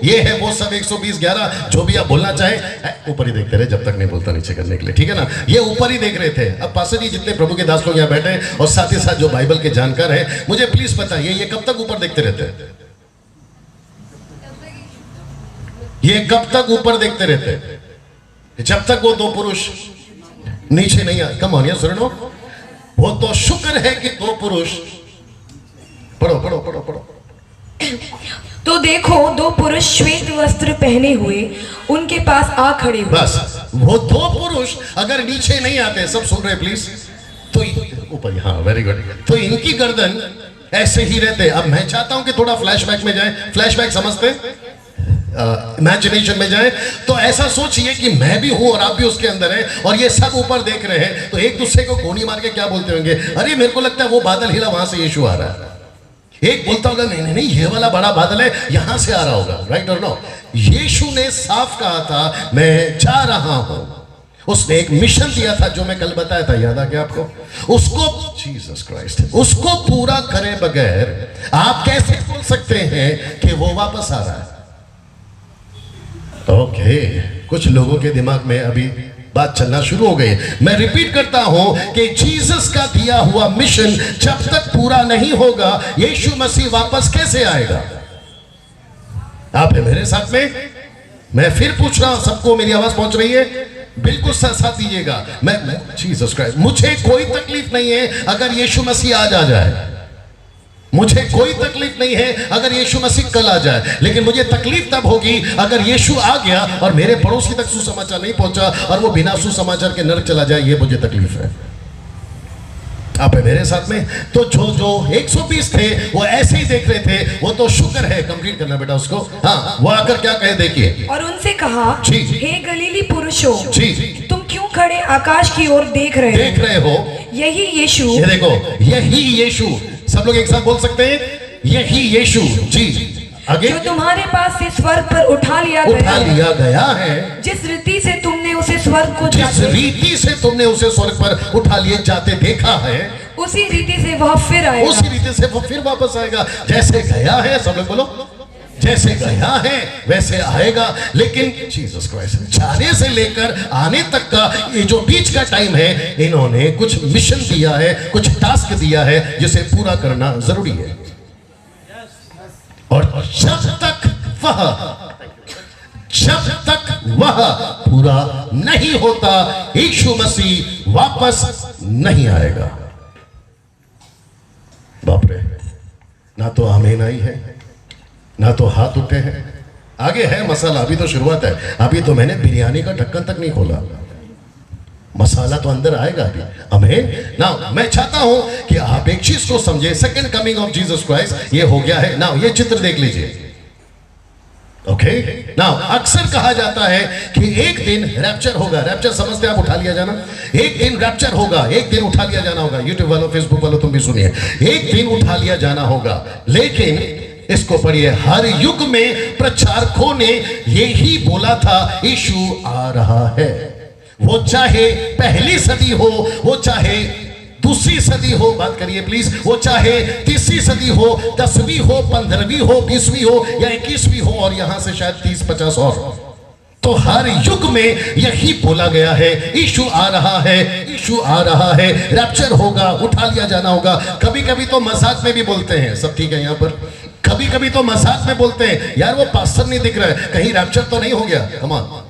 ये है वो सब 120-11 जो भी आप बोलना चाहें ऊपर ही देखते रहे जब तक नहीं बोलता नीचे करने के लिए, ठीक है ना। ये ऊपर ही देख रहे थे। अब पास्टर जी जितने प्रभु के दास लोग यहाँ बैठे हैं और साथ ही साथ जो बाइबल के जानकार हैं, मुझे प्लीज बताइए ये कब तक ऊपर देखते रहते हैं? ये कब तक ऊपर देखते रहते हैं? जब तक वो दो पुरुष नीचे नहीं आए। कम ऑन सुनो, वो तो शुक्र है कि दो पुरुष, पढ़ो पढ़ो पढ़ो पढ़ो। तो देखो दो पुरुष श्वेत वस्त्र पहने हुए उनके पास आ खड़े हुए। बस वो दो पुरुष अगर नीचे नहीं आते, सब सुन रहे प्लीज, तो ऊपर, हाँ वेरी गुड, तो इनकी गर्दन ऐसे ही रहते। अब मैं चाहता हूं कि थोड़ा फ्लैशबैक में जाए। फ्लैशबैक समझते, इमेजिनेशन में जाए तो ऐसा सोचिए कि मैं भी हूं और आप भी उसके अंदर हैं और ये सब ऊपर देख रहे हैं। तो एक दूसरे को गोली मार के क्या बोलते होंगे? अरे मेरे को लगता है वो बादल हिला, वहां से यीशु आ रहा है। एक बोलता होगा नहीं नहीं नहीं ये वाला बड़ा बादल है, यहां से आ रहा होगा। राइट और नो? यीशु ने साफ कहा था मैं जा रहा हूं। उसने एक मिशन दिया था जो मैं कल बताया था, याद आ गया आपको? उसको, जीसस क्राइस्ट, उसको पूरा करे बगैर आप कैसे बोल सकते हैं कि वो वापस आ रहा है? ओके, कुछ लोगों के दिमाग में अभी बात चलना शुरू हो गई। मैं रिपीट करता हूं कि जीसस का दिया हुआ मिशन जब तक पूरा नहीं होगा, यीशु मसीह वापस कैसे आएगा? आप है मेरे साथ में? मैं फिर पूछ रहा हूं, सबको मेरी आवाज पहुंच रही है? बिल्कुल साथ दीजिएगा। मैं जीसस क्राइस्ट, मुझे कोई तकलीफ नहीं है अगर यीशु मसीह आज आ जाए। मुझे कोई तकलीफ नहीं है अगर यीशु मसीह कल आ जाए, लेकिन मुझे तकलीफ तब होगी अगर यीशु आ गया और मेरे पड़ोसी तक सुसमाचार नहीं पहुंचा और वो बिना सुसमाचार के नरक चला जाए। ये मुझे तकलीफ है। आप है मेरे साथ में? तो जो 120 थे वो ऐसे ही देख रहे थे। वो तो शुक्र है, कंप्लीट करना बेटा उसको। हाँ, वो आकर क्या कहे देखिए। और उनसे कहा, हे गलीली पुरुषों, जी तुम क्यों खड़े आकाश की ओर देख रहे हो? यही यीशु, ये देखो, यही यीशु। सब लोग एक साथ बोल सकते हैं, यही यीशु। जी आगे, जो तुम्हारे पास से स्वर्ग पर उठा लिया गया है। जिस रीति से तुमने उसे स्वर्ग को पर उठा लिए जाते देखा है, उसी रीति से वह फिर आएगा। उसी रीति से वो फिर वापस आएगा। जैसे गया है, सब लोग बोलो, जैसे गया है वैसे आएगा। लेकिन जीसस क्राइस्ट जाने से लेकर आने तक का ये जो बीच का टाइम है, इन्होंने कुछ मिशन दिया है, कुछ टास्क दिया है जिसे पूरा करना जरूरी है। और जब तक वह पूरा नहीं होता, यीशु मसीह वापस नहीं आएगा। बाप रे, ना तो आमीन आई है, ना तो हाथ उठे हैं। आगे है मसाला, अभी तो शुरुआत है। अभी तो मैंने बिरयानी का ढक्कन तक नहीं खोला, मसाला तो अंदर आएगा अभी। आमीन ना। मैं चाहता हूं कि आप एक चीज को समझे, second coming of Jesus Christ ये हो गया है ना। ये चित्र देख लीजिए। ओके ना, अक्सर कहा जाता है कि एक दिन रैप्चर होगा। रैप्चर समझते आप? उठा लिया जाना। एक दिन रैप्चर होगा, एक दिन उठा लिया जाना होगा। यूट्यूब वालों, फेसबुक वालों, तुम भी सुनिए, एक दिन उठा लिया जाना होगा। लेकिन इसको पढ़िए, हर युग में प्रचारकों ने यही बोला था, यीशु आ रहा है। वो चाहे पहली सदी हो, वो चाहे दूसरी सदी हो, बात करिए प्लीज, वो चाहे तीसरी सदी हो, 10वीं हो, 15वीं हो, 20वीं हो या 21वीं हो, और यहां से शायद 30-50 और, तो हर युग में यही बोला गया है, यीशु आ रहा है, यीशु आ रहा है, रैप्चर होगा, उठा लिया जाना होगा। कभी कभी तो मजाक में भी बोलते हैं, सब ठीक है यहाँ पर, कभी कभी तो मजाक में बोलते हैं, यार वो पास्टर नहीं दिख रहा है, कहीं रैप्चर तो नहीं हो गया। कमाल।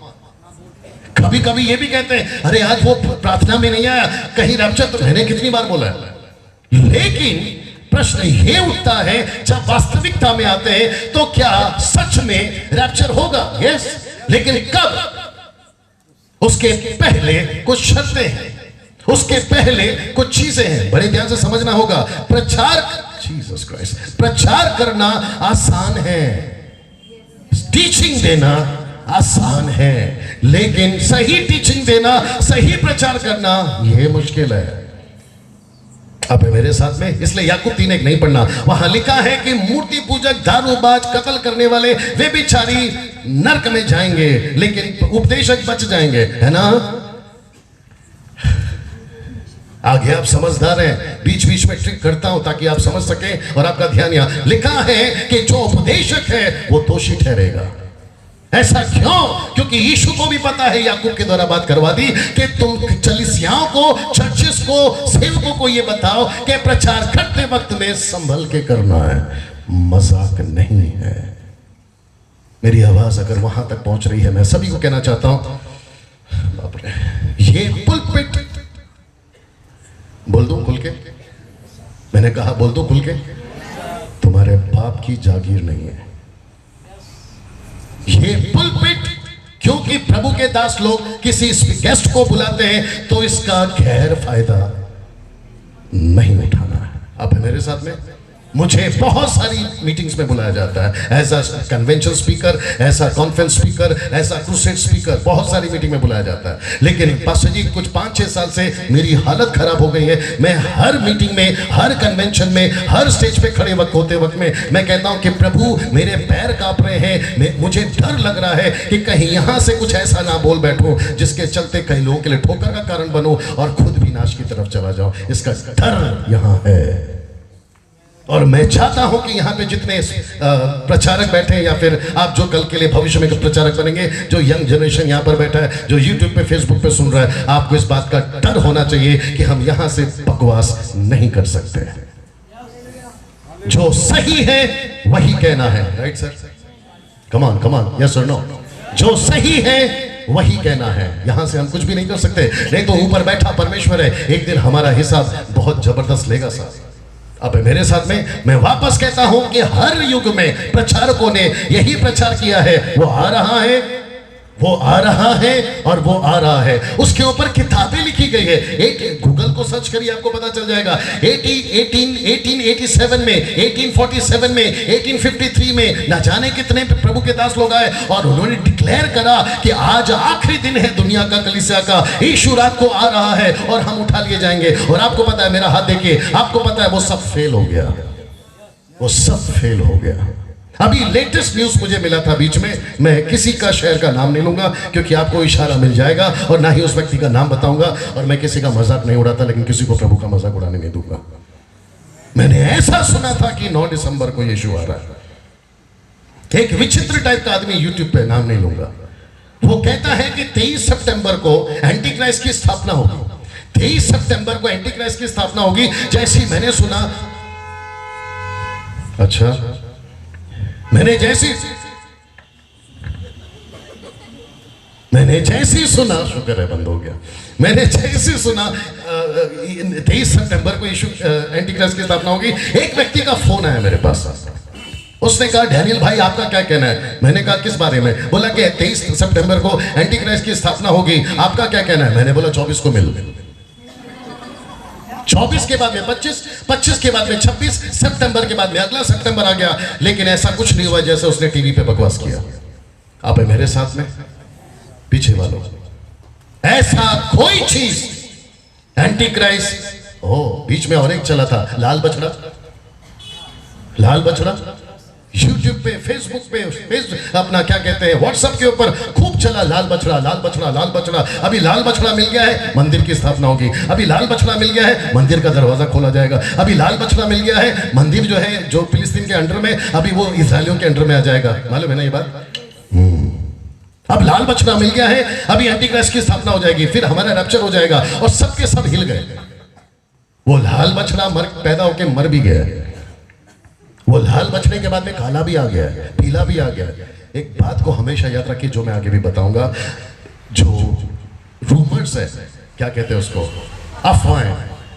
कभी कभी ये भी कहते हैं, अरे आज वो प्रार्थना में नहीं आया, कहीं रैप्चर तो, मैंने कितनी बार बोला है। लेकिन प्रश्न ये उठता है, जब वास्तविकता में आते हैं तो क्या सच में रैप्चर होगा? यस, लेकिन कब? उसके पहले कुछ शर्तें हैं, उसके पहले कुछ चीजें हैं, बड़े ध्यान से समझना होगा। प्रचार, जीसस क्राइस्ट, प्रचार करना आसान है, टीचिंग देना आसान है, लेकिन सही टीचिंग देना, सही प्रचार करना यह मुश्किल है। अब मेरे साथ में, इसलिए याकूब 3:1 नहीं पढ़ना। वहां लिखा है कि मूर्ति पूजक, दारूबाज, कत्ल करने वाले वे बिचारी नरक में जाएंगे, लेकिन उपदेशक बच जाएंगे, है ना। आगे आप समझदार हैं, बीच बीच में ट्रिक करता हूं ताकि आप समझ सकें और आपका ध्यान यहां। लिखा है कि जो उपदेशक है वो दोषी ठहरेगा। ऐसा क्यों? क्योंकि यीशु को भी पता है, याकूब के द्वारा बात करवा दी कि तुम कलीसियाओं को, चर्चेस को, सेवकों को ये बताओ कि प्रचार करते वक्त में संभल के करना है, मजाक नहीं है। मेरी आवाज अगर वहां तक पहुंच रही है, मैं सभी को कहना चाहता हूं, बाप रे, ये पुलपिट, बोल दो खुल के, मैंने कहा बोल दो खुल के, तुम्हारे बाप की जागीर नहीं है ये पुलपिट। क्योंकि प्रभु के दास लोग किसी गेस्ट को बुलाते हैं तो इसका गैर फायदा नहीं उठाना है। आप है मेरे साथ में? मुझे बहुत सारी मीटिंग्स में बुलाया जाता है, as a convention speaker, as a conference speaker, as a crusade speaker, बहुत सारी मीटिंग में बुलाया जाता है। लेकिन पास्टर जी कुछ 5-6 साल से मेरी हालत खराब हो गई है। मैं हर मीटिंग में, हर कन्वेंशन में, हर स्टेज पे खड़े वक्त होते वक्त में मैं कहता हूं कि प्रभु मेरे पैर कांप रहे हैं, मुझे डर लग रहा है कि कहीं यहां से कुछ ऐसा ना बोल बैठूं जिसके चलते कई लोगों के लिए ठोकर का कारण बनूं और खुद भी नाश की तरफ चला जाऊं। इसका डर यहां है। और मैं चाहता हूं कि यहाँ पे जितने प्रचारक बैठे हैं या फिर आप जो कल के लिए भविष्य में प्रचारक बनेंगे, जो यंग जनरेशन यहाँ पर बैठा है, जो यूट्यूब पे, फेसबुक पे सुन रहा है, आपको इस बात का डर होना चाहिए कि हम यहाँ से बकवास नहीं कर सकते। जो सही है वही कहना है, right sir? Come on, yes और नो? जो सही है वही कहना है। यहां से हम कुछ भी नहीं कर सकते, नहीं तो ऊपर बैठा परमेश्वर है, एक दिन हमारा हिसाब बहुत जबरदस्त लेगा साहब। अब मेरे साथ में मैं वापस कहता हूं कि हर युग में प्रचारकों ने यही प्रचार किया है, वो आ रहा है, वो आ रहा है और वो आ रहा है। उसके ऊपर किताबें लिखी गई है। एक गूगल को सर्च करिए, आपको पता चल जाएगा। 1887 में, 1847 में, 1853 में न जाने कितने प्रभु के दास लोग आए और उन्होंने डिक्लेयर करा कि आज आखिरी दिन है दुनिया का, कलीसिया का, यीशु रात को आ रहा है और हम उठा लिए जाएंगे। और आपको पता है, मेरा हाथ देखिए, आपको पता है वो सब फेल हो गया, वो सब फेल हो गया। अभी लेटेस्ट न्यूज मुझे मिला था बीच में, मैं किसी का शहर का नाम नहीं लूंगा क्योंकि आपको इशारा मिल जाएगा, और ना ही उस व्यक्ति का नाम बताऊंगा, और मैं किसी का मजाक नहीं उड़ाता, लेकिन किसी को प्रभु का मजाक उड़ाने नहीं दूंगा। मैंने ऐसा सुना था कि 9 दिसंबर को यीशु आ रहा है। एक विचित्र टाइप का आदमी, यूट्यूब पे नाम नहीं लूंगा, वो कहता है कि 23 सितंबर को एंटी क्राइस्ट की स्थापना होगी। 23 सितंबर को एंटी क्राइस्ट की स्थापना होगी। जैसी मैंने सुना, अच्छा, मैंने जैसी सुना, शुक्र है बंद हो गया, मैंने जैसी सुना 23 सितंबर को यीशु एंटी क्राइस्ट की स्थापना होगी। एक व्यक्ति का फोन आया मेरे पास, उसने कहा डैनियल भाई आपका क्या कहना है? मैंने कहा किस बारे में? बोला कि 23 सितंबर को एंटी क्राइस्ट की स्थापना होगी, आपका क्या कहना है? मैंने बोला 24 को मिल, 24 के बाद में 25, 25 के बाद में 26, सितंबर के बाद में अगला सितंबर आ गया, लेकिन ऐसा कुछ नहीं हुआ जैसे उसने टीवी पे बकवास किया। आप है मेरे साथ में? पीछे वालों, ऐसा कोई चीज एंटी क्राइस्ट, बीच में और एक चला था, लाल बछड़ा, लाल बछड़ा, यूट्यूब पे, फेसबुक पे, अपना क्या कहते हैं, व्हाट्सएप के ऊपर खूब चला, लाल बछड़ा, लाल बछड़ा, लाल बछड़ा। अभी लाल बछड़ा मिल गया है, मंदिर की स्थापना होगी। अभी लाल बछड़ा मिल गया है, मंदिर का दरवाजा खोला जाएगा। अभी लाल बछड़ा मिल गया है, मंदिर जो है, जो फिलिस्तीन के अंडर में, अभी वो इजराइलियों के अंडर में आ जाएगा। मालूम है ना ये बात? अब लाल बछड़ा मिल गया है, अभी एंटी क्राइस्ट की स्थापना हो जाएगी, फिर हमारा रैप्चर हो जाएगा, और सबके सब हिल गए। वो लाल बछड़ा पैदा होकर मर भी गया है, वो लाल बछड़े के बाद में काला भी आ गया है, पीला भी आ गया है। एक बात को हमेशा याद रखिए, जो मैं आगे भी बताऊंगा, जो रूमर्स है, क्या कहते हैं उसको, अफवाहें,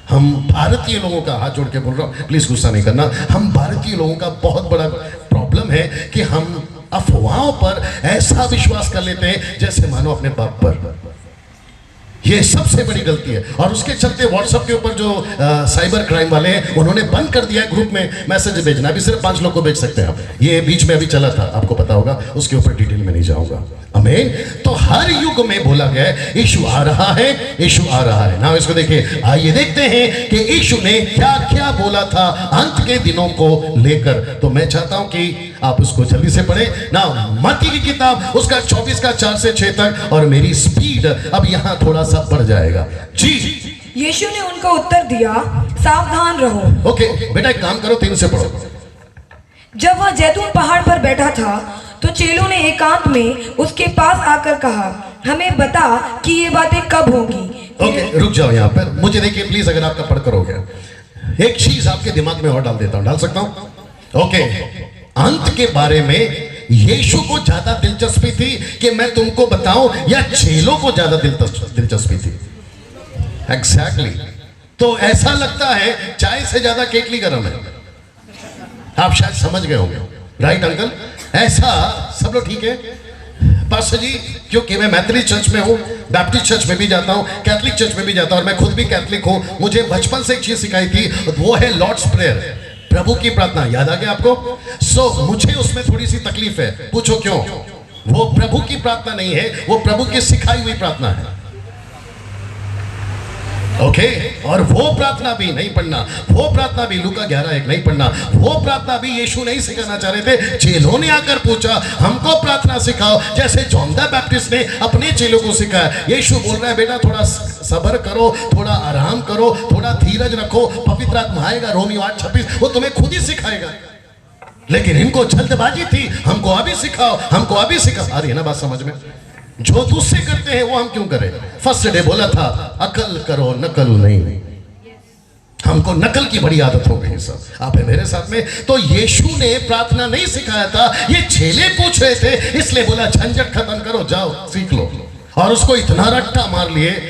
हम भारतीय लोगों का, हाथ जोड़ के बोल रहा हूं, प्लीज गुस्सा नहीं करना, हम भारतीय लोगों का बहुत बड़ा प्रॉब्लम है कि हम अफवाहों पर ऐसा विश्वास कर लेते हैं जैसे मानो अपने बाप पर। ये सबसे बड़ी गलती है, और उसके चलते व्हाट्सएप के ऊपर जो साइबर क्राइम वाले हैं, उन्होंने बंद कर दिया ग्रुप में मैसेज भेजना, अभी सिर्फ 5 लोग को भेज सकते हैं आप। ये बीच में अभी चला था, आपको पता होगा, उसके ऊपर डिटेल में नहीं जाऊंगा। आमीन। तो हर युग में बोला गया है यीशु आ रहा है, यीशु आ रहा है ना। इसको देखिए, आइए देखते हैं कि यीशु ने क्या क्या बोला था अंत के दिनों को लेकर। तो मैं चाहता हूं कि आप उसको जल्दी से पढ़ें ना, मत्ती की किताब, उसका 24 का 4 से 6 तक, और मेरी स्पीड अब यहां थोड़ा सा बढ़ जाएगा जी। यीशु ने उनको उत्तर दिया, सावधान रहो। ओके बेटा, एक काम करो, 3 से पढ़ो। जब वह जैतून पहाड़ पर बैठा था तो चेलों ने एकांत में उसके पास आकर कहा, हमें बता कि ये बातें कब होंगी। ओके रुक जाओ यहाँ पर, मुझे देखिए प्लीज, अगर आपका पढ़ करोगे, एक चीज आपके दिमाग में और डाल देता हूं, डाल सकता हूं? ओके, अंत के बारे में यीशु को ज्यादा दिलचस्पी थी कि मैं तुमको बताऊं, या चेलों को ज्यादा दिलचस्पी थी? एग्जैक्टली तो ऐसा लगता है चाय से ज्यादा केतली गर्म है। आप शायद समझ गए होंगे, राइट अंकल? ऐसा सब लोग ठीक है? पास्टर जी, क्योंकि मैं मैथोडिस्ट चर्च में हूँ, बैप्टिस्ट चर्च में भी जाता हूँ, कैथलिक चर्च में भी जाता हूँ, और मैं खुद भी कैथलिक हूँ। मुझे बचपन से एक चीज सिखाई थी, वो है लॉर्ड्स प्रेयर, प्रभु की प्रार्थना। याद आ गया आपको? मुझे उसमें थोड़ी सी तकलीफ है। पूछो क्यों? वो प्रभु की प्रार्थना नहीं है, वो प्रभु की सिखाई हुई प्रार्थना है। ओके और वो प्रार्थना भी नहीं पढ़ना, वो प्रार्थना भी लूका 11:1 नहीं पढ़ना, वो प्रार्थना भी यीशु नहीं सिखाना चाह रहे थे। चेलों ने आकर पूछा, हमको प्रार्थना सिखाओ, जैसे जॉन द बैप्टिस्ट ने अपने चेलों को सिखाया। यीशु बोल रहा है, बेटा थोड़ा सब्र करो, थोड़ा आराम करो, थोड़ा धीरज रखो, पवित्र आत्मा आएगा, रोमियो 8:26, वो तुम्हें खुद ही सिखाएगा। लेकिन इनको जल्दबाजी थी, हमको अभी सिखाओ, हमको अभी सिखाओ। आ रही है ना बात समझ में? जो दूसरे करते हैं वो हम क्यों करें? फर्स्ट डे बोला था, अकल करो नकल नहीं। हमको नकल की बड़ी आदत हो गई सब। आप है मेरे साथ में? तो यीशु ने प्रार्थना नहीं सिखाया था, ये चेले पूछ रहे थे, इसलिए बोला झंझट खत्म करो, जाओ सीख लो। और उसको इतना रट्टा मार लिए,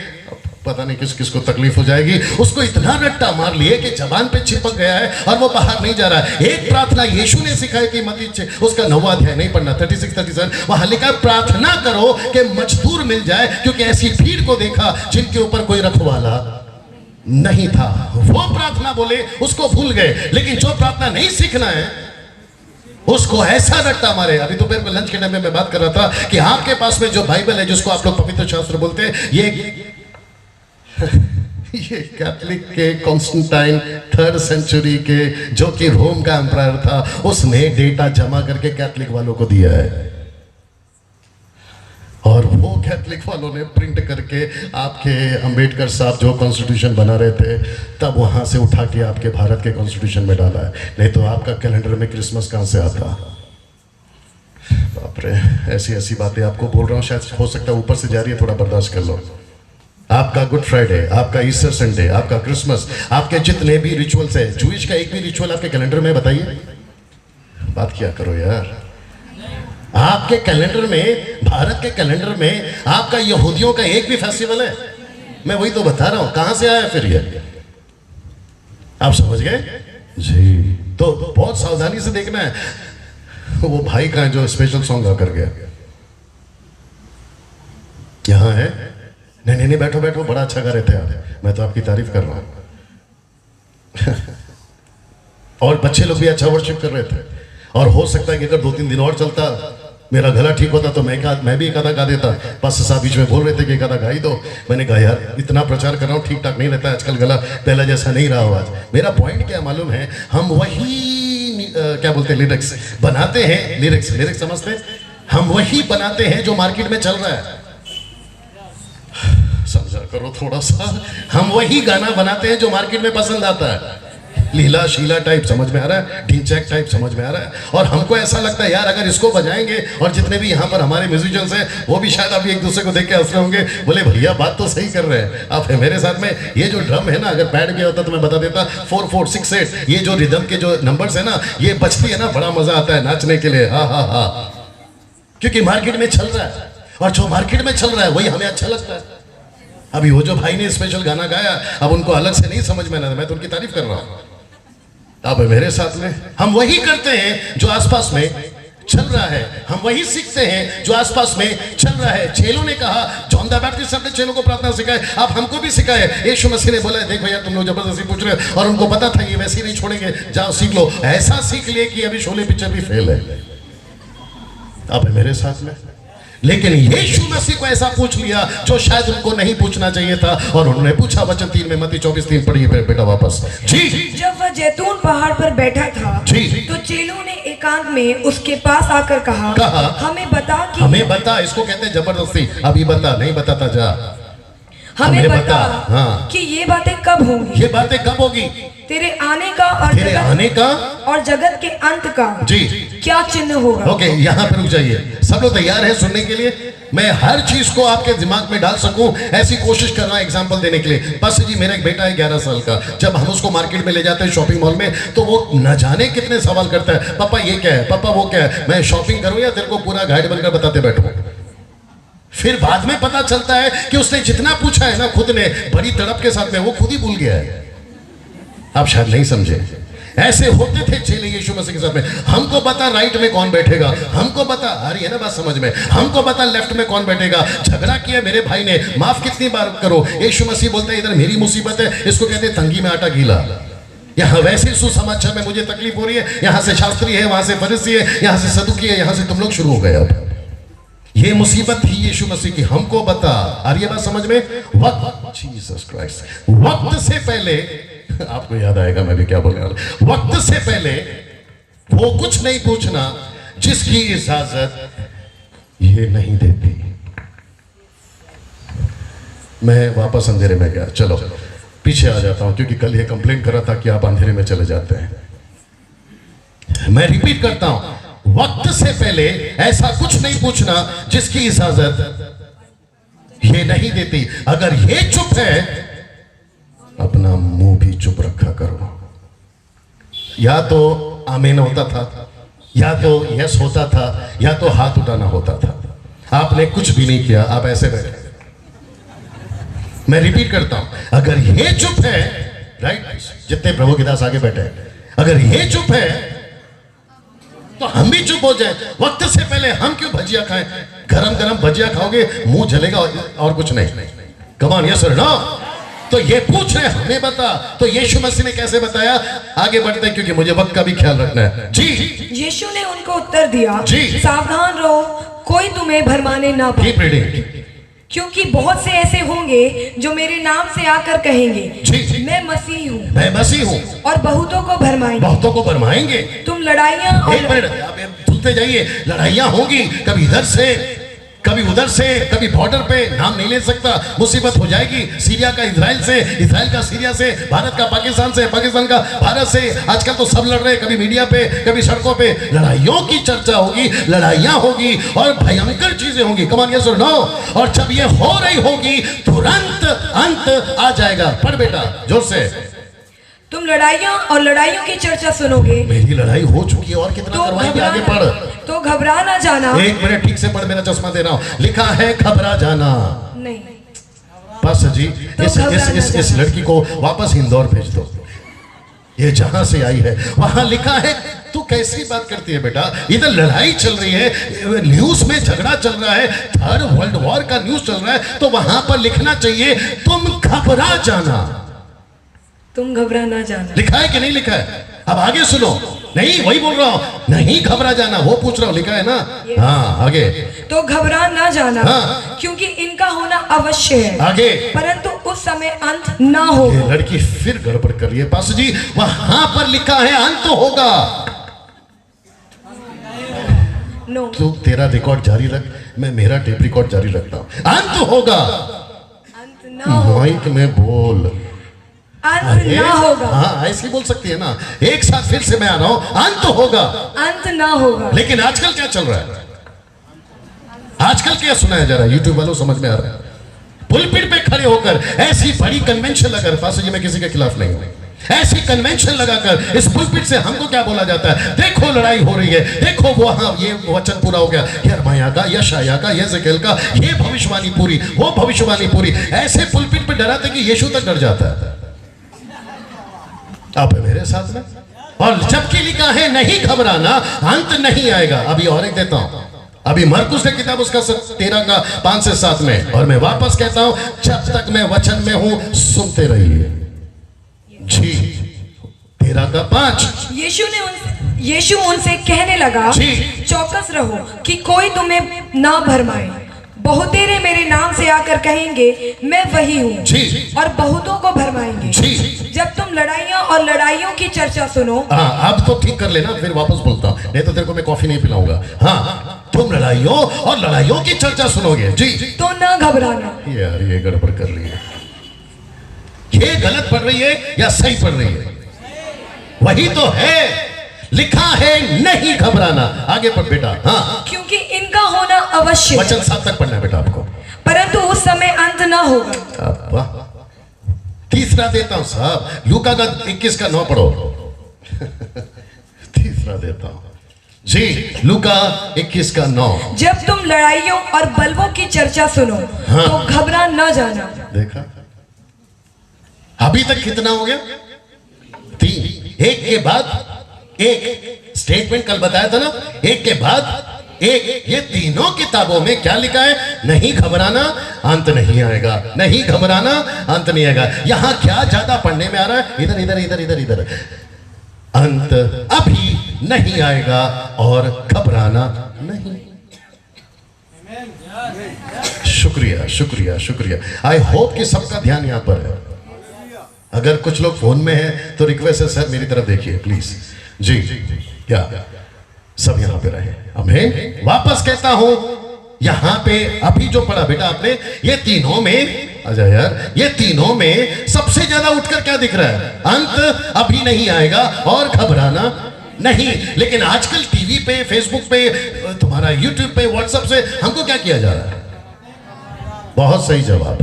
पता नहीं किस किस को तकलीफ हो जाएगी, उसको इतना रट्टा मार लिए कि जबान पे चिपक गया है और वो बाहर नहीं जा रहा है। एक प्रार्थना यीशु ने सिखाई थी, मत्ती उसका 9वां अध्याय नहीं पढ़ना, 36-37, वहां लिखा प्रार्थना करो कि मजदूर मिल जाए, क्योंकि ऐसी भीड़ को देखा जिनके ऊपर कोई रखवाला नहीं था। वो प्रार्थना बोले, उसको भूल गए। लेकिन जो प्रार्थना नहीं सीखना है उसको ऐसा रट्टा मारे। अभी दोपहर को लंच के टाइम में मैं बात कर रहा था कि आपके पास में जो बाइबल है, जिसको आप लोग पवित्र शास्त्र बोलते हैं, ये कैथलिक के कॉन्स्टेंटाइन 3rd सेंचुरी के, जो कि रोम का एम्पायर था, उसने डेटा जमा करके कैथलिक वालों को दिया है। और वो कैथलिक वालों ने प्रिंट करके आपके अंबेडकर साहब जो कॉन्स्टिट्यूशन बना रहे थे, तब वहां से उठा के आपके भारत के कॉन्स्टिट्यूशन में डाला है। नहीं तो आपका कैलेंडर में क्रिसमस कहां से आता? बाप रे, ऐसी ऐसी बातें आपको बोल रहा हूँ, शायद हो सकता है ऊपर से जा रही है, थोड़ा बर्दाश्त कर लो। आपका गुड फ्राइडे, आपका ईस्टर संडे, आपका क्रिसमस, आपके जितने भी रिचुअल्स है, जूइश का एक भी रिचुअल आपके कैलेंडर में बताइए। बात क्या करो यार, आपके कैलेंडर में, भारत के कैलेंडर में आपका यहूदियों का एक भी फेस्टिवल है? मैं वही तो बता रहा हूं, कहां से आया फिर ये? आप समझ गए जी? तो बहुत सावधानी से देखना है। वो भाई का जो स्पेशल सॉन्ग गा कर गया, यहां है? नहीं, बैठो बैठो, बड़ा अच्छा गा रहे थे आप, मैं तो आपकी तारीफ कर रहा हूं। और बच्चे लोग भी अच्छा वर्शिप कर रहे थे। और हो सकता है कि अगर 2-3 दिन और चलता, मेरा गला ठीक होता, तो मैं भी एक आधा गा देता। पास्टर साहब बीच में बोल रहे थे कि एक आधा गा ही दो। मैंने कहा यार, इतना प्रचार कर रहा हूँ, ठीक ठाक नहीं रहता आजकल, गला पहला जैसा नहीं रहा हो आज। मेरा पॉइंट क्या मालूम है, हम वही क्या बोलते हैं, लिरिक्स बनाते हैं। लिरिक्स समझते हैं? हम वही बनाते हैं जो मार्केट में चल रहा है। समझा करो थोड़ा सा। हम वही गाना बनाते हैं जो मार्केट में पसंद आता है। लीला शीला टाइप समझ में आ रहा है, ढिंचैक टाइप समझ में आ रहा है। और हमको ऐसा लगता है यार, अगर इसको बजाएंगे, और जितने भी यहाँ पर हमारे म्यूजिशियंस हैं वो भी शायद अभी एक दूसरे को देख के हंस रहे होंगे, बोले भैया बात तो सही कर रहे हैं आप। है मेरे साथ में? ये जो ड्रम है ना, अगर पैड गया होता तो मैं बता देता, 4 4 6 8, ये जो रिदम के जो नंबर्स है ना, ये बजती है ना, बड़ा मजा आता है नाचने के लिए। हाँ, क्योंकि मार्केट में चल रहा है, और जो मार्केट में चल रहा है वही हमें अच्छा लगता है। अभी वो जो भाई ने स्पेशल गाना गाया, अब उनको अलग से नहीं समझ में आना, मैं तो उनकी तारीफ कर रहा हूं। अब मेरे साथ में हम वही करते हैं जो आसपास में चल रहा है, हम वही सीखते हैं जो आसपास में चल रहा है। चेलों ने कहा, जॉन द बैप्टिस्ट ने चेलों को प्रार्थना सिखाए, आप हमको भी सिखाए। यीशु मसीह ने बोला, देखो यार तुम लोग जबरदस्ती पूछ रहे हो, और उनको पता था ये वैसे ही नहीं छोड़ेंगे, जाओ सीख लो। ऐसा सीख लिए कि अभी शोले पिक्चर भी फेल है। अब मेरे साथ में, लेकिन यीशु मसीह को ऐसा पूछ लिया जो शायद उनको नहीं पूछना चाहिए था, और उन्होंने पूछा। वचन 3 में, मत्ती 24:3 पढ़िए बेटा वापस जी। जब वह जैतून पहाड़ पर बैठा था जी, तो चेलों ने एकांत में उसके पास आकर कहा, हमें बता कि, हमें बता, इसको कहते हैं जबरदस्ती। अभी बता, नहीं बताता जा। हमें बता हाँ। कि ये बातें कब होंगी, ये बातें कब होगी, तेरे आने का और तेरे आने का और जगत के अंत का जी क्या चिन्ह होगा। ओके, यहाँ पे रुक जाइए। सब लोग तैयार हैं सुनने के लिए? मैं हर चीज को आपके दिमाग में डाल सकूं ऐसी कोशिश कर रहा हूं एग्जांपल देने के लिए। बस जी, मेरा एक बेटा है 11 साल का। जब हम उसको मार्केट में ले जाते हैं शॉपिंग मॉल में, तो वो न जाने कितने सवाल करता है, पापा ये क्या है, पापा वो क्या है, मैं शॉपिंग करूं या तेरे को पूरा गाइड बनकर बताते बैठूं। फिर बाद में पता चलता है कि उसने जितना पूछा है ना खुद ने बड़ी तड़प के साथ में, वो खुद ही भूल गया है। आप शायद नहीं समझे, ऐसे होते थे चेले यीशु मसीह के साथ में। हमको बता राइट में कौन बैठेगा, हमको बता, आ रही है ना बात समझ में, हमको बता लेफ्ट में कौन बैठेगा। झगड़ा किया मेरे भाई ने, माफ कितनी बार करो। यीशु मसीह बोलते हैं इधर मेरी मुसीबत है, इसको कहते हैं तंगी में आटा गीला। यहाँ वैसे सुसमाचार में मुझे तकलीफ हो रही है, यहाँ से शास्त्री है, वहां से फरीसी है, यहाँ से सदुकी है, यहाँ से तुम लोग शुरू हो गए। अब ये मुसीबत थी यीशु मसीह की, हमको बता। आ रही है बात समझ में? वक्त, जीसस क्राइस्ट, वक्त से पहले आपको याद आएगा मैं भी क्या बोलने वाला। वक्त से पहले वो कुछ नहीं पूछना जिसकी इजाजत ये नहीं देती। मैं वापस अंधेरे में गया, चलो पीछे आ जाता हूं, क्योंकि कल ये कंप्लेन करा था कि आप अंधेरे में चले जाते हैं। मैं रिपीट करता हूं, वक्त से पहले ऐसा कुछ नहीं पूछना जिसकी इजाजत ये नहीं देती। अगर ये चुप है, अपना मुंह भी चुप रखा करो। या तो आमीन होता था, या तो यस होता था, या तो हाथ उठाना होता था। आपने कुछ भी नहीं किया, आप ऐसे बैठे। मैं रिपीट करता हूं, अगर ये चुप है, राइट, जितने प्रभु के दास आगे बैठे हैं, अगर ये चुप है तो हम भी चुप हो जाए। वक्त से पहले हम क्यों भजिया खाएं? गरम गरम भजिया खाओगे, मुंह जलेगा और कुछ नहीं। कम ऑन, यस और नो। तो ये पूछ रहे हमें बता, तो यीशु मसीह ने कैसे बताया? आगे बढ़ते हैं, क्योंकि मुझे वक्त का भी ख्याल रखना है। जी, यीशु ने उनको उत्तर दिया, जी, सावधान रहो, कोई तुम्हें भरमाने ना पाए। Keep reading. क्योंकि बहुत से ऐसे होंगे जो मेरे नाम से आकर कहेंगे, जी, मैं मसीह हूँ, मैं मसीह हूँ, और बहुतों को भरमाएंगे। बहुतों को भरमाएंगे। तुम लड़ाइयाँ एक मिनट, आप सुनते जाइए। लड़ाइयाँ होंगी, कभी इधर से कभी उधर से, कभी बॉर्डर पे, नाम नहीं ले सकता, मुसीबत हो जाएगी। सीरिया का इजराइल से, इजराइल का सीरिया से, भारत का पाकिस्तान से, पाकिस्तान का भारत से। आजकल तो सब लड़ रहे हैं, कभी मीडिया पे, कभी सड़कों पे। लड़ाइयों की चर्चा होगी, लड़ाइयाँ होगी और भयंकर चीजें होंगी। कम ऑन, यस और नो। और जब ये हो रही होगी, तुरंत अंत आ जाएगा। पढ़ बेटा जोर से। तुम लड़ाइयाँ और लड़ाइयों की चर्चा सुनोगे। मेरी लड़ाई हो चुकी है, और कितना करवाएंगे? आगे पढ़। तो घबरा ना जाना। एक मिनट, ठीक से पढ़, मेरा चश्मा दे रहा हूं। लिखा है घबरा जाना नहीं। बस जी, तो इस लड़की को वापस इंदौर भेज दो। ये जहां से आई है वहां लिखा है। तू कैसी बात करती है बेटा? इधर लड़ाई चल रही है, न्यूज में झगड़ा चल रहा है, 3rd वर्ल्ड वॉर का न्यूज चल रहा है, तो वहां पर लिखना चाहिए तुम घबरा जाना। तुम घबरा ना जाना। लिखा है कि नहीं लिखा है? अब आगे सुनो। नहीं, वही बोल रहा हूं, नहीं घबरा जाना, वो पूछ रहा हूं, लिखा है ना? हाँ, आगे। तो घबरा ना जाना, हाँ, क्योंकि इनका होना अवश्य है। आगे। परंतु उस समय अंत ना हो। लड़की फिर गड़बड़ कर रही है। पास जी, वहां पर लिखा है अंत होगा। नो। तू तेरा रिकॉर्ड जारी रख, मैं मेरा टेप रिकॉर्ड जारी रखता हूं। अंत होगा। अंत ना हो। माइक में बोल। अंत ना होगा। हाँ, ऐसे बोल सकती है ना। एक साथ फिर से मैं आ रहा हूं, अंत होगा। अंत ना होगा। लेकिन आजकल क्या चल रहा है? आजकल क्या सुनाया जा रहा है? यूट्यूब वालों समझ में आ रहा है? पुलपिट पे खड़े होकर ऐसी बड़ी कन्वेंशन लगाकर, पास जी मैं किसी के खिलाफ नहीं हूं, ऐसी कन्वेंशन लगाकर इस पुलपिट से हमको क्या बोला जाता है? देखो लड़ाई हो रही है, देखो वहां ये वचन पूरा हो गया, यिर्मयाह का, यशायाह का, यहेजकेल का, ये भविष्यवाणी पूरी, वो भविष्यवाणी पूरी। ऐसे पुलपिट पे डराते कि यीशु तक डर जाता है। आप मेरे साथ में, और जबकि लिखा है नहीं घबराना, अंत नहीं आएगा। अभी और एक देता हूं, अभी मरकुस ने किताब उसका 13 का 5 से 7 में, और मैं वापस कहता हूं, जब तक मैं वचन में हूं सुनते रहिए। जी, 13 का 5। यीशु उनसे कहने लगा, चौकस रहो कि कोई तुम्हें ना भरमाए। बहुतेरे मेरे नाम से आकर कहेंगे मैं वही हूँ, और बहुतों को भरमाएंगे। जब तुम लड़ाइयाँ और लड़ाइयों की चर्चा सुनो। हाँ, अब तो ठीक कर लेना, फिर वापस बोलता हूँ, नहीं तो तेरे को मैं कॉफी नहीं पिलाऊंगा। हाँ, तुम लड़ाइयों और लड़ाइयों की चर्चा सुनोगे, जी, तो ना घबराना। यार ये गड़बड़ कर रही है। ये गलत पढ़ रही है या सही पढ़ रही है? वही तो है, लिखा है नहीं घबराना। आगे पढ़ बेटा। हाँ, क्योंकि इनका होना अवश्य है, वचन 7 तक पढ़ना है बेटा आपको। परंतु उस समय अंत न होगा। वाह, तीसरा देता हूं साहब, लूका का 21 का 9 पढ़ो। तीसरा देता हूं जी, लूका 21 का 9। जब तुम लड़ाइयों और बलवों की चर्चा सुनो, हाँ। तो घबरा न जाना। देखा, अभी तक कितना हो गया? 3, एक के बाद एक स्टेटमेंट कल बताया था ना, एक के बाद एक। ये तीनों किताबों में क्या लिखा है? नहीं घबराना, अंत नहीं आएगा। नहीं घबराना, अंत नहीं आएगा। यहां क्या ज्यादा पढ़ने में आ रहा है? इधर इधर इधर इधर इधर, अंत अभी नहीं आएगा और घबराना नहीं। शुक्रिया शुक्रिया शुक्रिया। आई होप कि सबका ध्यान यहां पर है। अगर कुछ लोग फोन में हैं तो रिक्वेस्ट है सर मेरी तरफ देखिए प्लीज जी। क्या सब यहां पे रहे? आमीन। वापस कहता हूं, यहां पे अभी जो पढ़ा बेटा आपने, ये तीनों में, आजा यार, ये तीनों में सबसे ज्यादा उठकर क्या दिख रहा है? अंत अभी नहीं आएगा और घबराना नहीं। लेकिन आजकल टीवी पे, फेसबुक पे, तुम्हारा यूट्यूब पे, व्हाट्सएप से हमको क्या किया जा रहा है? बहुत सही जवाब।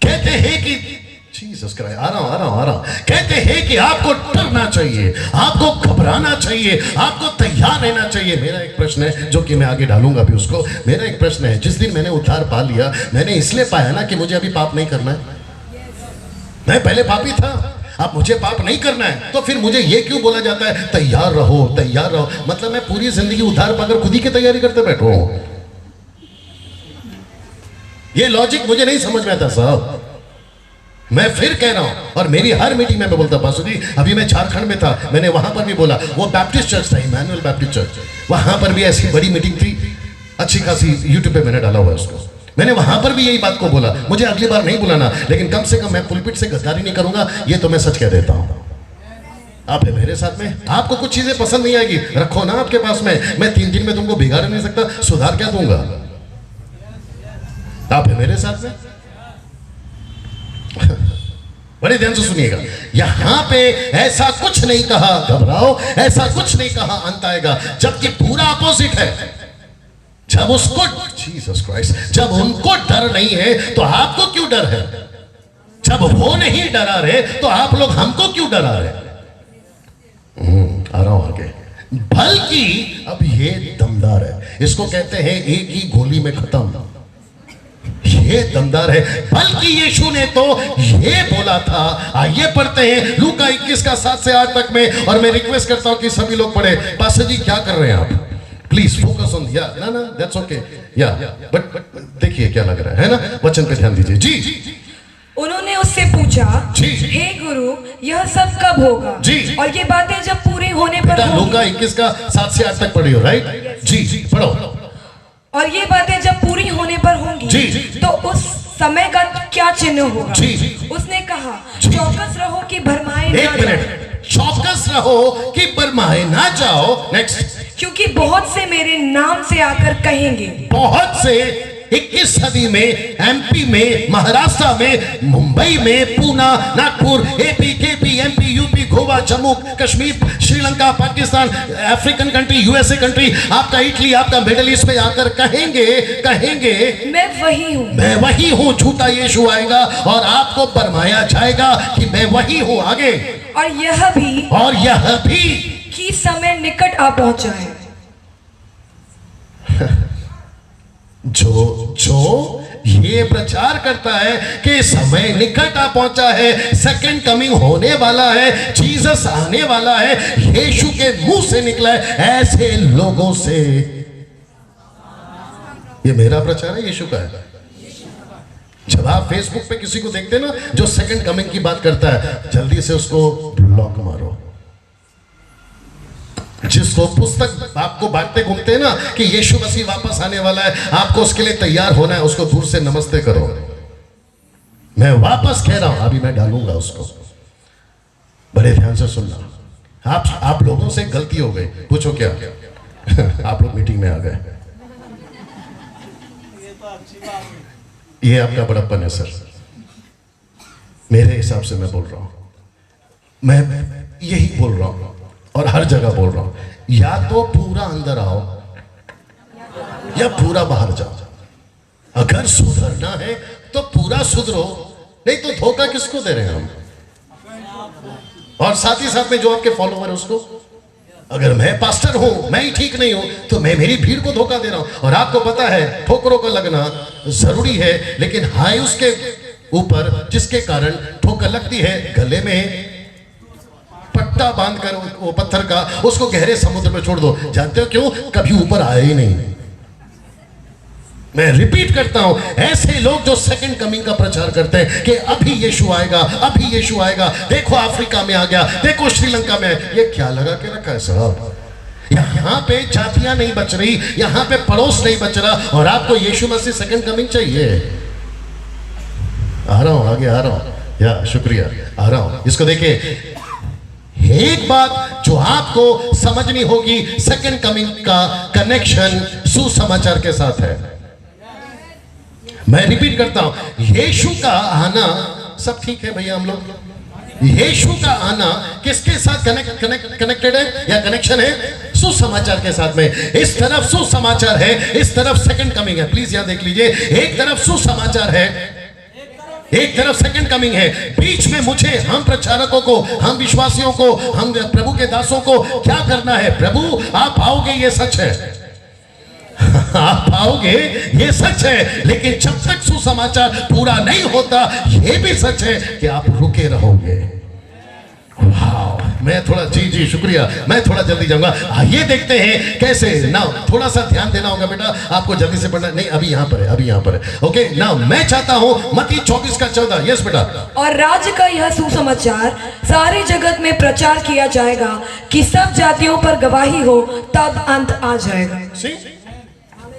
कहते हैं कि जीसस क्राइस्ट, आ रहा हूं। कहते हैं कि आपको डरना चाहिए, आपको घबराना चाहिए, आपको तैयार रहना चाहिए। मेरा एक प्रश्न है जो कि मैं आगे डालूंगा भी उसको। मेरा एक प्रश्न है, जिस दिन मैंने उद्धार पा लिया, मैंने इसलिए पाया ना कि मुझे अभी पाप नहीं करना है। मैं पहले पापी था, अब मुझे पाप नहीं करना है, तो फिर मुझे ये क्यों बोला जाता है तैयार रहो तैयार रहो? मतलब मैं पूरी जिंदगी उद्धार पाकर खुद ही की तैयारी करते बैठो हूं। ये लॉजिक मुझे नहीं समझ में आता साहब। मैं फिर कह रहा हूं, और मेरी हर मीटिंग में मैं बोलता पासू जी, अभी मैं झारखंड में था, मैंने वहां पर भी बोला, वो बैप्टिस्ट चर्च था, इमैनुअल बैप्टिस्ट चर्च, वहां पर भी ऐसी बड़ी मीटिंग थी, अच्छी खासी, यूट्यूब पे मैंने डाला हुआ है उसको। मैंने वहां पर भी यही बात को बोला, मुझे अगली बार नहीं बुलाना, लेकिन कम से कम मैं पुलपिट से गद्दारी नहीं करूंगा, ये तो मैं सच कह देता हूं। आप है मेरे साथ में, आपको कुछ चीजें पसंद नहीं आएगी, रखो ना आपके पास में, मैं 3 दिन में तुमको बिगाड़ नहीं सकता, सुधार क्या दूंगा? आप है मेरे साथ में। बड़े ध्यान से सुनिएगा, यहां पे ऐसा कुछ नहीं कहा घबराओ, ऐसा कुछ नहीं कहा अंत आएगा, जबकि पूरा अपोजिट है। जब उसको, जीसस क्राइस्ट, जब उनको डर नहीं है तो आपको क्यों डर है? जब वो नहीं डरा रहे तो आप लोग हमको क्यों डरा रहे? आ रहा हूं आगे। बल्कि अब ये दमदार है, इसको कहते हैं एक ही गोली में खत्म। ये दमदार है। बल्कि यीशु ने तो ये बोला था, आइए पढ़ते हैं लूका 21 का 7 से 8 तक में, और मैं रिक्वेस्ट करता हूं कि सभी लोग पढ़े। पास्टर जी क्या कर रहे हैं आप? प्लीज फोकस ऑन, या ना दैट्स ओके, या बट देखिए क्या लग रहा है ना, वचन पे ध्यान दीजिए जी। उन्होंने उससे पूछा, जी, हे गुरु, यह सब कब होगा जी, और ये बातें जब पूरी होने पर होंगी? लूका 21 का 7 से 8 तक पढ़ी हो, राइट? जी पढ़ो। और ये बातें जब पूरी होने पर होंगी जी, तो उस समय का क्या चिन्ह होगा? जी, उसने कहा, चौकस रहो कि भरमाए ना एक मिनट, चौकस रहो कि भरमाए ना जाओ। नेक्स्ट, क्योंकि बहुत से मेरे नाम से आकर कहेंगे। बहुत से 21 सदी में एमपी में, महाराष्ट्र में, मुंबई में, Poona, Nagpur, AP, KP, MP, UP, Goa, Jammu Kashmir, Sri Lanka, Pakistan, African country, USA country, आपका इटली, आपका मिडिल ईस्ट में आकर कहेंगे मैं वही हूँ, मैं वही हूँ। झूठा यीशु आएगा और आपको भरमाया जाएगा कि मैं वही हूँ। आगे, और यह भी कि समय निकट आ पहुंचा है। जो ये प्रचार करता है कि समय निकट आ पहुंचा है, सेकंड कमिंग होने वाला है, जीसस आने वाला है, यीशु के मुंह से निकला है, ऐसे लोगों से, ये मेरा प्रचार है, यीशु का है। जब आप फेसबुक पे किसी को देखते ना जो सेकंड कमिंग की बात करता है, जल्दी से उसको ब्लॉक मारो। जिसको पुस्तक आपको बांटते घूमते हैं ना कि यीशु मसीह वापस आने वाला है, आपको उसके लिए तैयार होना है, उसको दूर से नमस्ते करो। मैं वापस कह रहा हूं, अभी मैं डालूंगा उसको, बड़े ध्यान से सुनना। आप लोगों से गलती हो गई, पूछो क्या? आप लोग मीटिंग में आ गए, ये आपका बड़प्पन है सर। मेरे हिसाब से मैं बोल रहा हूं, मैं यही बोल रहा हूं और हर जगह बोल रहा हूं, या तो पूरा अंदर आओ या पूरा बाहर जाओ। अगर सुधरना है तो पूरा सुधरो, नहीं तो धोखा किसको दे रहे हैं हम? और साथ ही साथ में जो आपके फॉलोवर है उसको, अगर मैं पास्टर हूं, मैं ही ठीक नहीं हूं, तो मैं मेरी भीड़ को धोखा दे रहा हूं। और आपको पता है ठोकरों का लगना जरूरी है, लेकिन हाय उसके ऊपर जिसके कारण ठोकर लगती है, गले में पट्टा बांधकर वो पत्थर का उसको गहरे समुद्र में छोड़ दो। जानते हो क्यों? कभी ऊपर आया ही नहीं। मैं रिपीट करता हूं, ऐसे लोग जो सेकंड कमिंग का प्रचार करते हैं कि अभी यीशु आएगा, अभी यीशु आएगा, देखो अफ्रीका में आ गया, देखो श्रीलंका में, ये क्या लगा के रखा है साहब? यहां पे जातियां नहीं बच रही, यहां पे पड़ोस नहीं बच रहा, और आपको यीशु मसीह सेकंड कमिंग चाहिए। आ रहा हूं, आगे आ रहा हूं, या शुक्रिया, आ रहा हूं। इसको देखिए, एक बात जो आपको समझनी होगी, सेकंड कमिंग का कनेक्शन सुसमाचार के साथ है। मैं रिपीट करता हूं, यीशु का आना, सब ठीक है भैया हम लोग, यीशु का आना किसके साथ कनेक्टेड है या कनेक्शन है? सुसमाचार के साथ में। इस तरफ सुसमाचार है, इस तरफ सेकंड कमिंग है। प्लीज यहां देख लीजिए, एक तरफ सुसमाचार है, एक तरफ सेकंड कमिंग है। बीच में मुझे, हम प्रचारकों को, हम विश्वासियों को, हम प्रभु के दासों को क्या करना है? प्रभु आप आओगे, ये सच है, आप आओगे, ये सच है, लेकिन जब तक सुसमाचार पूरा नहीं होता, ये भी सच है कि आप रुके रहोगे। मैं थोड़ा, जी शुक्रिया, मैं थोड़ा जल्दी जाऊंगा। ये देखते हैं कैसे ना, थोड़ा सा ध्यान देना होगा बेटा, आपको जल्दी से पढ़ना नहीं, अभी यहां पर है, अभी यहां पर है। ओके ना, मैं चाहता हूं मत्ती 24:14, यस बेटा। और राज्य का यह सुसमाचार सारे जगत में प्रचार किया जाएगा कि सब जातियों पर गवाही हो, तब अंत आ जाएगा।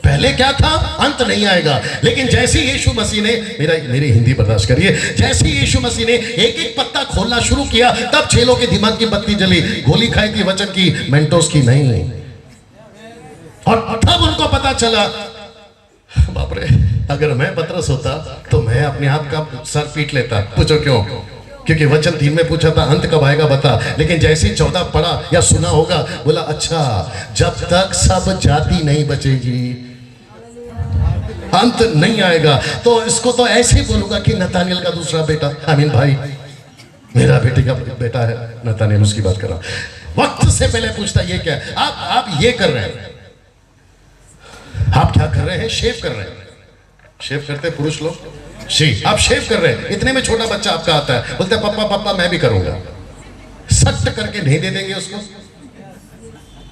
पहले क्या था? अंत नहीं आएगा। लेकिन जैसे यीशु मसीह ने, मेरी हिंदी बर्दाश्त करिए, जैसे यीशु मसीह ने एक एक पत्ता खोलना शुरू किया, तब चेलों के दिमाग की बत्ती जली। गोली खाई थी वचन की, मेंटोस की नहीं। और तब उनको पता चला, बाप रे, अगर मैं पतरस होता तो मैं अपने आप का सर पीट लेता। पूछो क्यों? क्योंकि वचन 3 में पूछा था अंत कब आएगा बता, लेकिन जैसे ही 14 पढ़ा या सुना होगा, बोला अच्छा, जब तक सब जाति नहीं बचेगी अंत नहीं आएगा। तो इसको तो ऐसे ही बोलूंगा कि नतानियल का दूसरा बेटा, आमीन भाई, मेरा बेटे का बेटा है नतानियल, उसकी बात कर रहा हूं। वक्त से पहले पूछता ये क्या है? आप ये कर रहे हैं, आप क्या कर रहे हैं? शेव कर रहे हैं। शेव करते पुरुष लोग, आप शेव कर रहे हैं। इतने में छोटा बच्चा आपका आता है, बोलता है पापा पापा मैं भी करूंगा। सख्त करके नहीं दे देंगे उसको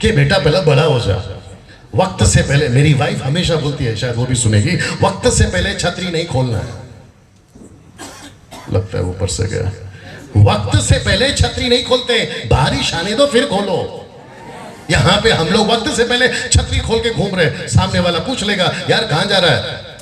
कि बेटा पहले बड़ा हो जा। वक्त से पहले, मेरी वाइफ हमेशा बोलती है, शायद वो भी सुनेगी, वक्त से पहले छतरी नहीं खोलना है। लगता है ऊपर से गया। वक्त से पहले छतरी नहीं खोलते, बारिश आने दो फिर खोलो। यहां पे हम लोग वक्त से पहले छतरी खोल के घूम रहे, सामने वाला पूछ लेगा यार कहां जा रहा है?